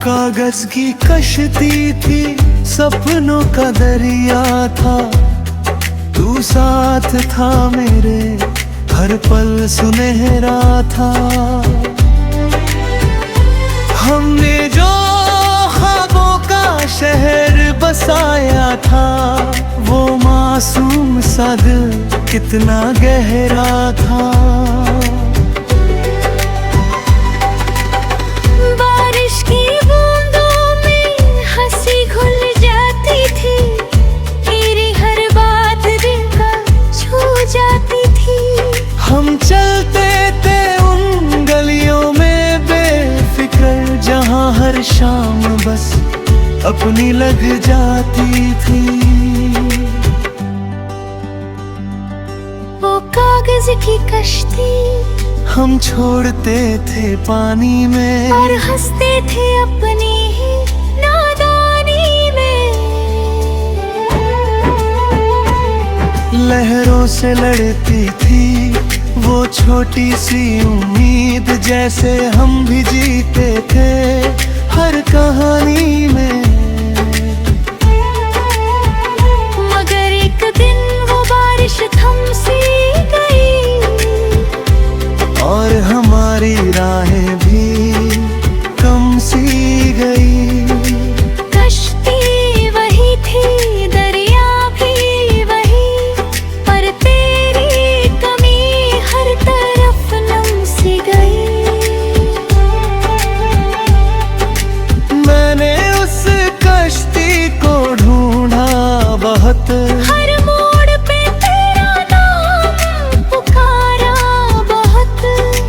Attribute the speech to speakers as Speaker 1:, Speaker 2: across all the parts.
Speaker 1: कागज की कश्ती थी, सपनों का दरिया था, तू साथ था मेरे, हर पल सुनहरा था। हमने जो ख्वाबों का शहर बसाया था, वो मासूम सा दिल कितना गहरा था।
Speaker 2: बारिश की बूंदों में हंसी घुल जाती थी, तेरी हर बात दिल का छू जाती थी।
Speaker 1: हम चलते थे उन गलियों में बेफिक्र, जहाँ हर शाम बस अपनी लग जाती थी।
Speaker 2: वो कागज की कश्ती
Speaker 1: हम छोड़ते थे पानी में,
Speaker 2: और हंसते थे अपनी ही नादानी में।
Speaker 1: लहरों से लड़ती थी वो छोटी सी उम्मीद, जैसे हम भी जीते थे हर कहानी में।
Speaker 2: मगर एक दिन वो बारिश थम सी गई,
Speaker 1: और हमारी राहें भी कम सी गई।
Speaker 2: कश्ती वही थी, दरिया भी वही, पर तेरी कमी हर तरफ नम सी गई।
Speaker 1: मैंने उस कश्ती को ढूंढा बहुत,
Speaker 2: हर मोड़ पे तेरा नाम पुकारा बहुत,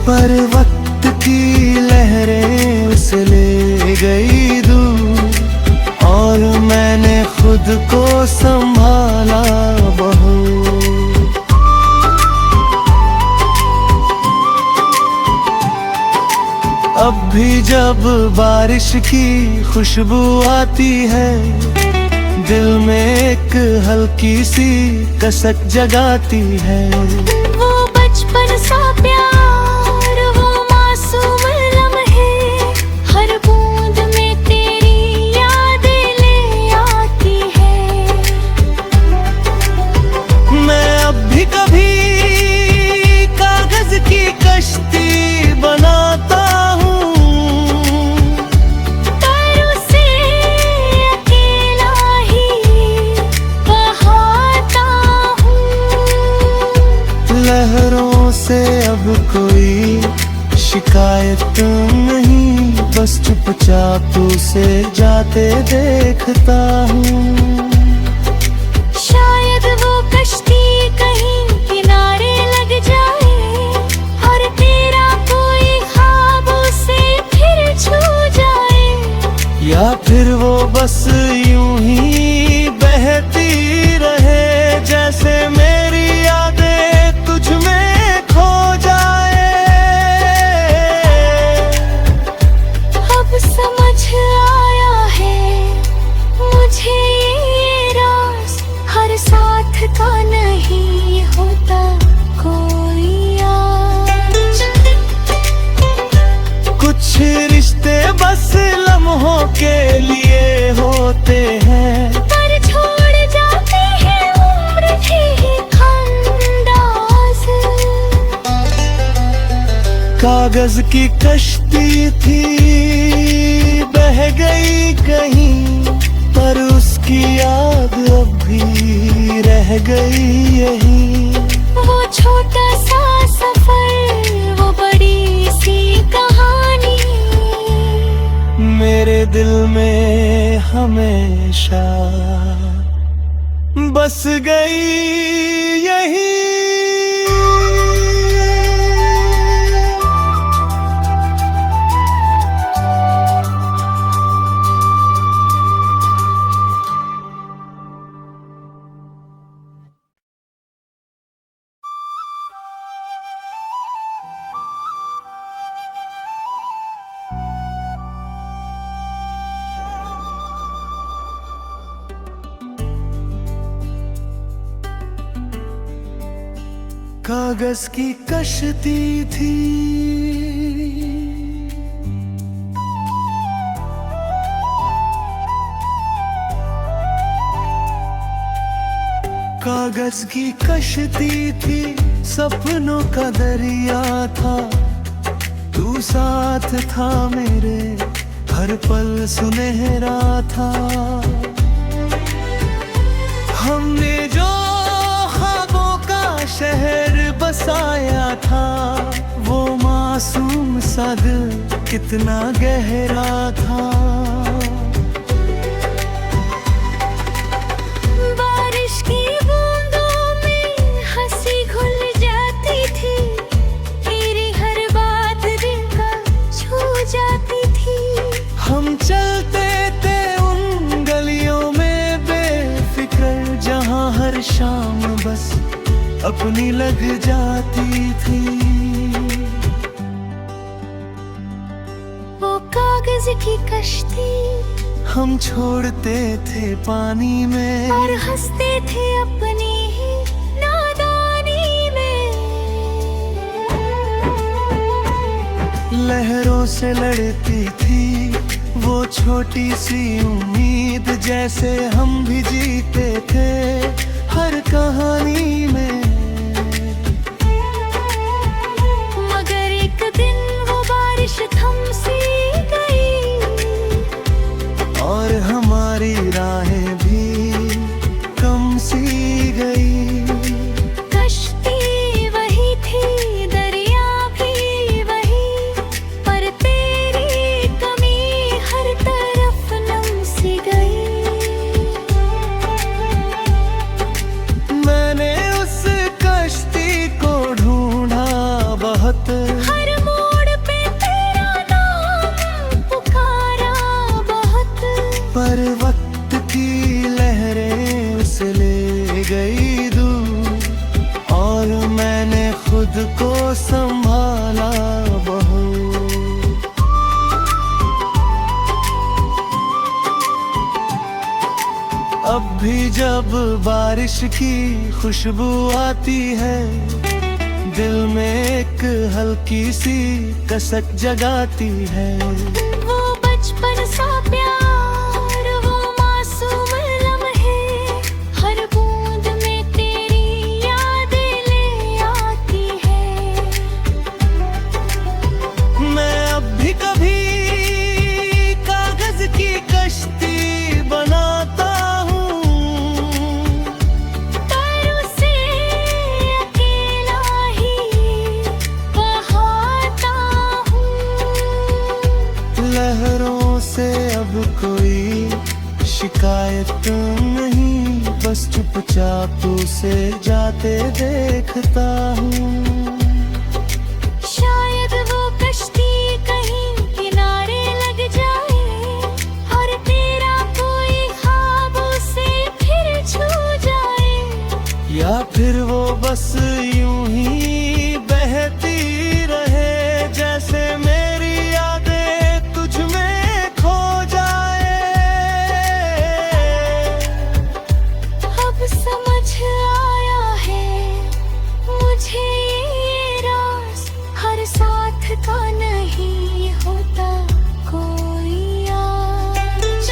Speaker 1: पर वक्त की लहरें उसे ले गई दूर, और मैंने खुद को संभाला बहुत। अब भी जब बारिश की खुशबू आती है, दिल में एक हल्की सी कसक जगाती है।
Speaker 2: वो बचपन सा प्यार, वो मासूम लम्हे, हर बूंद में तेरी यादें ले आती है।
Speaker 1: मैं अब भी कभी कागज की कश्ती बनाता हूँ,
Speaker 2: पर उसे अकेला ही बहाता हूँ।
Speaker 1: लहरों से अब कोई शिकायत नहीं, बस चुपचाप उसे जाते देखता हूँ।
Speaker 2: शायद वो कश्ती कहीं किनारे लग जाए, और तेरा कोई ख्वाब उसे फिर छू जाए।
Speaker 1: या फिर वो बस यूं ही बहती रहे, जैसे मेरी यादें तुझ में खो जाए।
Speaker 2: अब समझ आया है मुझे ये राज, हर साथ का नहीं होता कोई आज।
Speaker 1: कुछ रिश्ते बस लम्हों के लिए होते हैं,
Speaker 2: पर छोड़ जाते हैं उम्र के अंदाज।
Speaker 1: कागज की कश्ती थी, बह गई कहीं, पर उसकी याद अब भी रह गई यहीं।
Speaker 2: वो छोटा सा सफर, वो बड़ी सी कहानी,
Speaker 1: मेरे दिल में हमेशा बस गई यहीं। कागज की कश्ती थी, कागज की कश्ती थी, सपनों का दरिया था, तू साथ था मेरे, हर पल सुनहरा था। हमने जो ख्वाबों का शहर बसाया था, वो मासूम सा दिल कितना गहरा था।
Speaker 2: बारिश की बूंदों में हंसी घुल जाती थी, तेरी हर बात दिल का छू जाती थी।
Speaker 1: हम चलते थे उन गलियों में बेफिक्र, जहाँ हर शाम बस अपनी लग जाती थी।
Speaker 2: वो कागज की कश्ती
Speaker 1: हम छोड़ते थे पानी में,
Speaker 2: और हंसते थे अपनी ही नादानी में।
Speaker 1: लहरों से लड़ती थी वो छोटी सी उम्मीद, जैसे हम भी जीते थे हर कहानी में।
Speaker 2: मगर एक दिन वो बारिश थम सी गई,
Speaker 1: और हमारी राहें भी कम सी गई।
Speaker 2: कश्ती वही थी, दरिया भी वही, पर तेरी कमी हर तरफ नम सी गई।
Speaker 1: मैंने उस कश्ती को ढूंढा बहुत,
Speaker 2: हर मोड़ पे तेरा नाम पुकारा बहुत,
Speaker 1: पर वक्त की लहरें उसे ले गई दूर, और मैंने खुद को संभाला बहुत। अब भी जब बारिश की खुशबू आती है, दिल में एक हल्की सी कसक जगाती है।
Speaker 2: वो बचपन सा प्यार, वो मासूम लम्हे, हर बूंद में तेरी यादें ले आती है।
Speaker 1: मैं अब भी कभी कागज की कश्ती बनाता हूँ,
Speaker 2: पर उसे अकेला ही बहाता हूँ।
Speaker 1: लहरों से अब कोई शिकायत नहीं, बस चुपचाप उसे जाते देखता हूँ।
Speaker 2: शायद वो कश्ती कहीं किनारे लग जाए, और तेरा कोई ख्वाब उसे फिर छू जाए।
Speaker 1: या फिर वो बस यूं ही बहती रहे, जैसे मेरी यादें तुझ में खो जाए।
Speaker 2: अब समझ आया है मुझे ये राज, हर साथ का नहीं होता कोई आज।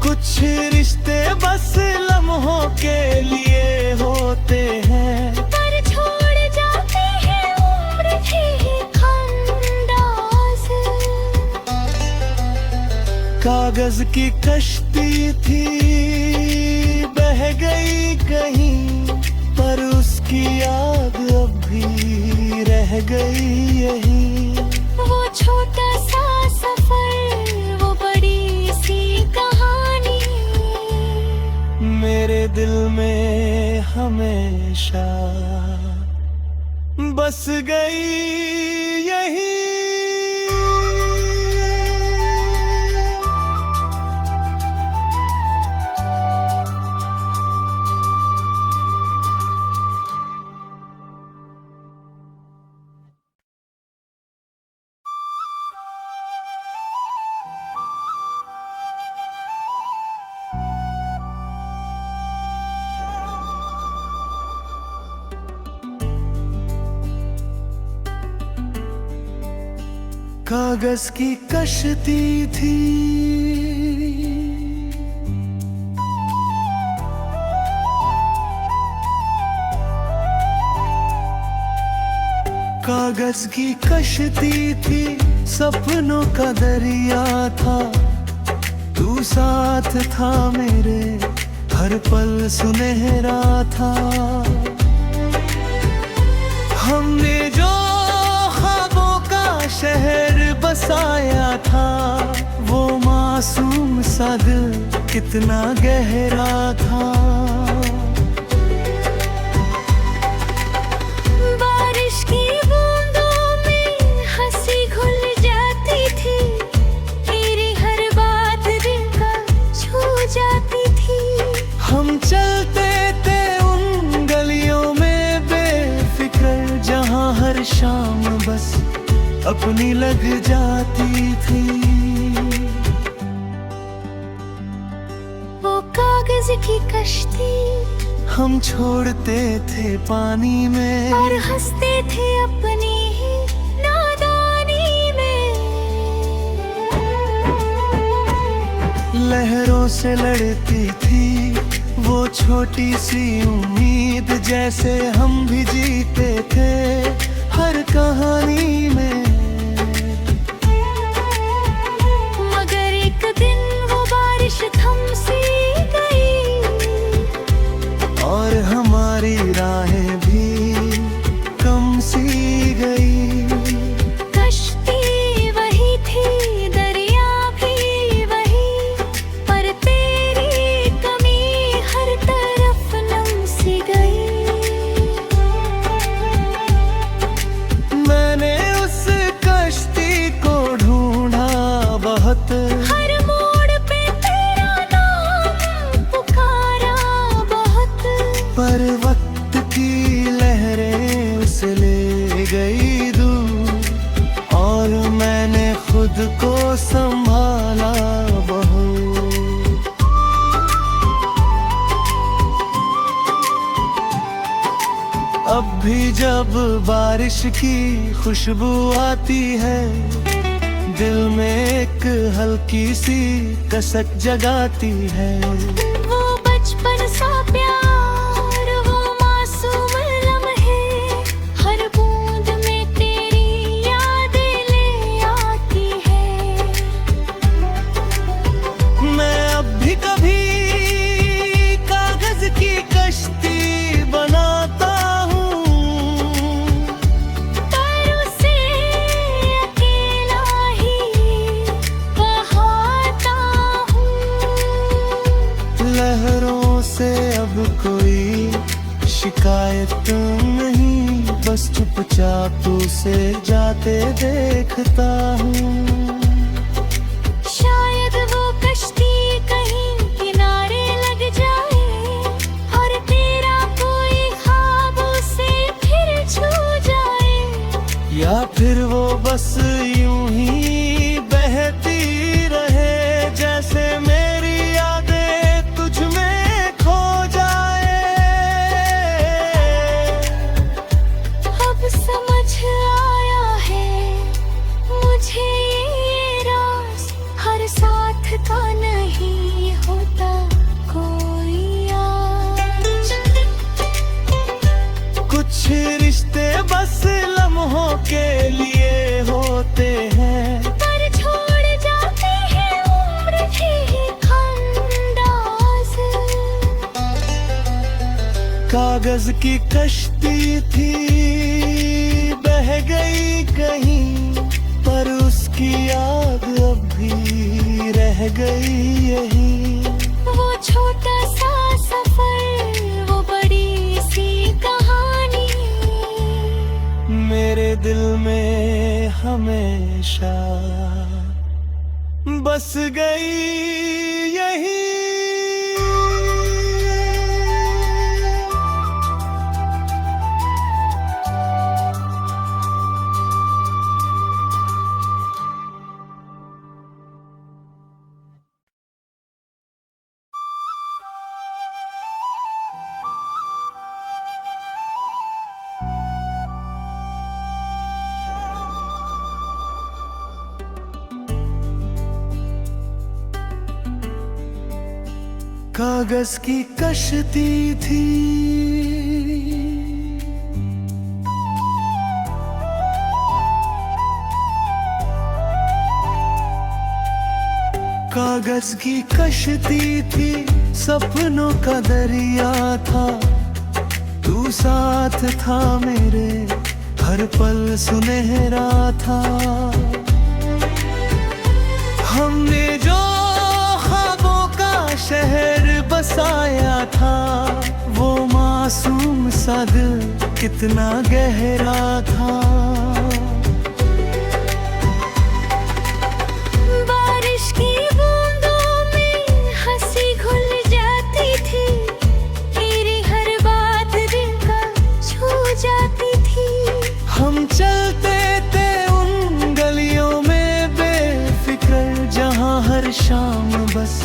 Speaker 1: कुछ रिश्ते बस लम्हों के लिए होते हैं,
Speaker 2: पर छोड़ जाते हैं उम्र के खंडास।
Speaker 1: कागज की कश्ती थी, बह गई कहीं, पर उसकी याद अब भी रह गई यहीं।
Speaker 2: वो छोटा सा सफर, वो बड़ी सी कहानी,
Speaker 1: मेरे दिल में हमेशा बस गई यहीं। कागज की कश्ती थी, कागज की कश्ती थी, सपनों का दरिया था, तू साथ था मेरे, हर पल सुनहरा था। हमने जो ख्वाबों का शहर बसाया था, वो मासूम सा दिल कितना गहरा था।
Speaker 2: बारिश की बूंदों में हंसी घुल जाती थी, तेरी हर बात दिल का छू जाती थी।
Speaker 1: हम चलते थे उन गलियों में बेफिक्र, जहाँ हर शाम बस अपनी लग जाती थी।
Speaker 2: वो कागज की कश्ती
Speaker 1: हम छोड़ते थे पानी में,
Speaker 2: और हंसते थे अपनी ही नादानी में।
Speaker 1: लहरों से लड़ती थी वो छोटी सी उम्मीद, जैसे हम भी जीते थे हर कहानी में।
Speaker 2: मगर एक दिन वो बारिश थम सी गई,
Speaker 1: और हमारी राहें भी कम सी गई।
Speaker 2: कश्ती वही थी, दरिया भी वही, पर तेरी कमी हर तरफ नम सी गई।
Speaker 1: मैंने उस कश्ती को ढूंढा बहुत,
Speaker 2: हर मोड़ पे तेरा नाम पुकारा बहुत,
Speaker 1: पर वक्त की लहरें उसे ले गई दूर, और मैंने खुद को संभाला बहुत। अब भी जब बारिश की खुशबू आती है, दिल में एक हल्की सी कसक जगाती है।
Speaker 2: वो बचपन सा प्यार, वो मासूम लम्हे, हर बूंद में तेरी यादें ले आती है।
Speaker 1: मैं अब भी कभी कागज की कश्ती बनाता हूँ,
Speaker 2: पर उसे अकेला ही बहाता हूँ।
Speaker 1: लहरों से अब कोई शिकायत नहीं, बस चुपचाप उसे जाते देखता हूँ।
Speaker 2: शायद वो कश्ती कहीं किनारे लग जाए, और तेरा कोई ख्वाब उसे फिर छू जाए।
Speaker 1: या फिर वो बस यूं ही बहती रहे, जैसे मेरी यादें तुझ में खो जाए।
Speaker 2: अब समझ आया है मुझे ये राज, हर साथ का नहीं होता कोई आज।
Speaker 1: कुछ रिश्ते बस लम्हों के लिए होते हैं,
Speaker 2: पर छोड़ जाते हैं उम्र के अंदाज।
Speaker 1: कागज की कश्ती थी, बह गई कहीं, पर उसकी याद अब भी रह गई यहीं।
Speaker 2: वो छोटा सा सफर, वो बड़ी सी कहानी,
Speaker 1: मेरे दिल में हमेशा बस गई यहीं। कागज की कश्ती थी, कागज की कश्ती थी, सपनों का दरिया था, तू साथ था मेरे, हर पल सुनहरा था। हमने जो ख्वाबों का शहर बसाया था, वो मासूम सा दिल कितना गहरा था।
Speaker 2: बारिश की बूंदों में हंसी घुल जाती थी, तेरी हर बात दिल का छू जाती थी।
Speaker 1: हम चलते थे उन गलियों में बेफिक्र, जहाँ हर शाम बस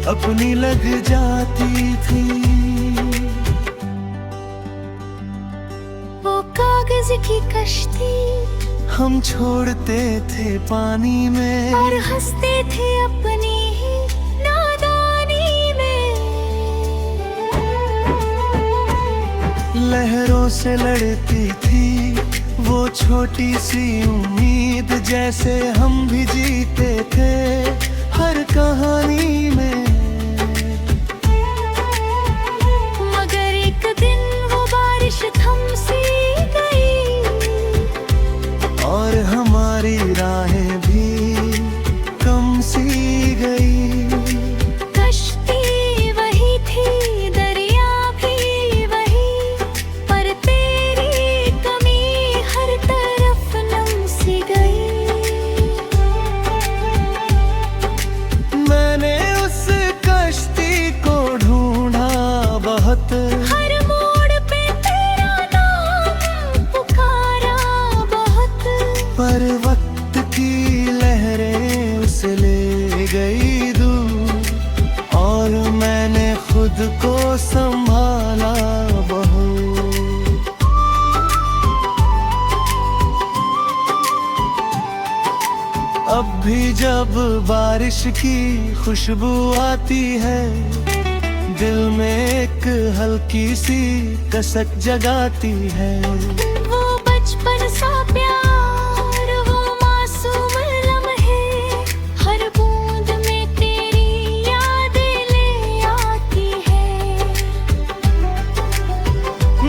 Speaker 1: अपनी लग जाती थी।
Speaker 2: वो कागज की कश्ती
Speaker 1: हम छोड़ते थे पानी में,
Speaker 2: और हंसते थे अपनी ही नादानी में।
Speaker 1: लहरों से लड़ती थी वो छोटी सी उम्मीद, जैसे हम भी जीते थे हर कहानी में।
Speaker 2: मगर एक दिन वो बारिश थम सी गई,
Speaker 1: और हमारी राहें भी कम सी गई।
Speaker 2: कश्ती वही थी, दरिया भी वही, पर तेरी कमी हर तरफ नम सी गई।
Speaker 1: मैंने उस कश्ती को ढूंढा बहुत,
Speaker 2: हर मोड़ पे तेरा नाम पुकारा बहुत,
Speaker 1: पर वक्त की लहरें उसे ले गई दूर, और मैंने खुद को संभाला बहुत। अब भी जब बारिश की खुशबू आती है, दिल में एक हल्की सी कसक जगाती है।
Speaker 2: वो बचपन सा प्यार, वो मासूम लम्हे, हर बूंद में तेरी यादें ले आती है।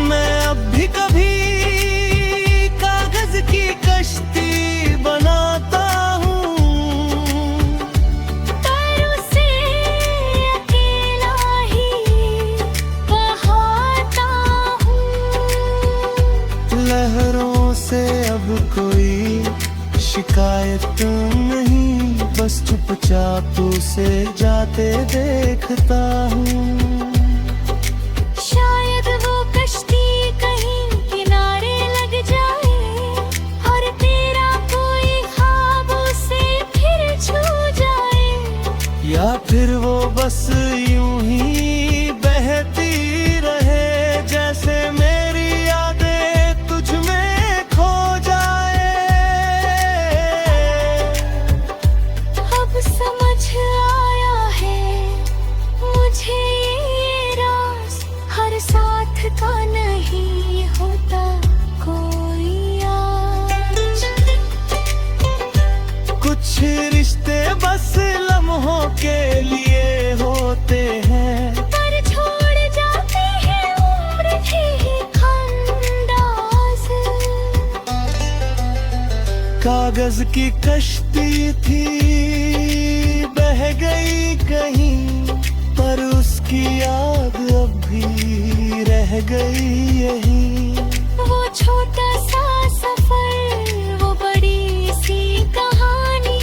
Speaker 1: मैं अब भी कभी कागज की कश्ती बनाता हूँ,
Speaker 2: पर उसे अकेला ही बहाता हूँ।
Speaker 1: लहरों से अब कोई शिकायत नहीं, बस चुपचाप उसे जाते देखता हूँ।
Speaker 2: शायद वो कश्ती कहीं किनारे लग जाए, और तेरा कोई ख्वाब उसे फिर छू जाए।
Speaker 1: या फिर वो बस यूं ही बहती रहे, जैसे मेरी यादें तुझ में खो जाए।
Speaker 2: अब समझ आया है मुझे ये राज, हर साथ का नहीं होता कोई आज।
Speaker 1: कुछ रिश्ते बस लम्हों के लिए होते हैं,
Speaker 2: पर छोड़ जाते हैं उम्र के अंदाज।
Speaker 1: कागज की कश्ती थी, बह गई कहीं, पर उसकी याद अब भी रह गई यहीं।
Speaker 2: वो छोटा सा सफर, वो बड़ी सी कहानी,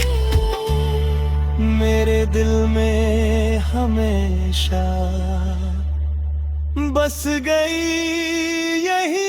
Speaker 1: मेरे दिल में हमेशा बस गई यही।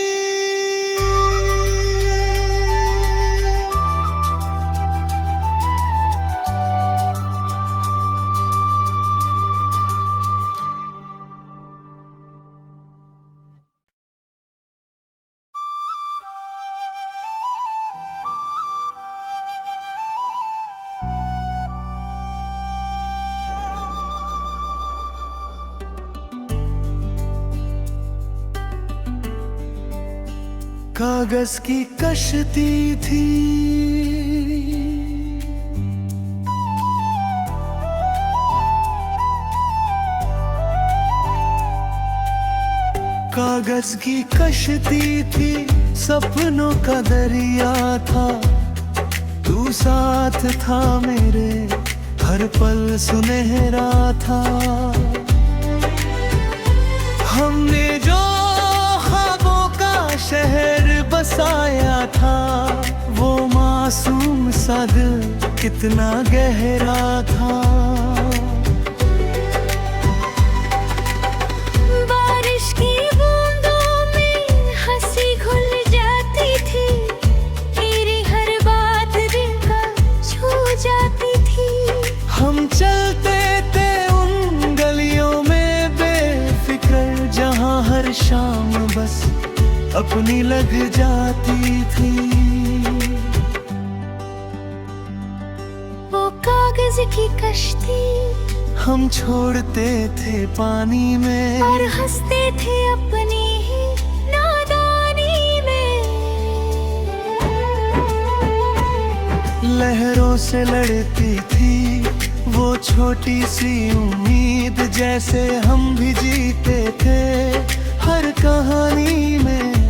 Speaker 1: कागज की कश्ती थी, कागज की कश्ती थी, सपनों का दरिया था, तू साथ था मेरे, हर पल सुनहरा था। हमने जो ख्वाबों का शहर बसाया था, वो मासूम सा दिल कितना गहरा था।
Speaker 2: बारिश की बूंदों में हंसी घुल जाती थी, तेरी हर बात दिल का छू जाती थी।
Speaker 1: हम चलते थे उन गलियों में बेफिक्र, जहाँ हर शाम बस अपनी लग जाती थी।
Speaker 2: वो कागज की कश्ती
Speaker 1: हम छोड़ते थे पानी में,
Speaker 2: और हंसते थे अपनी ही नादानी में।
Speaker 1: लहरों से लड़ती थी वो छोटी सी उम्मीद, जैसे हम भी जीते थे हर कहानी में।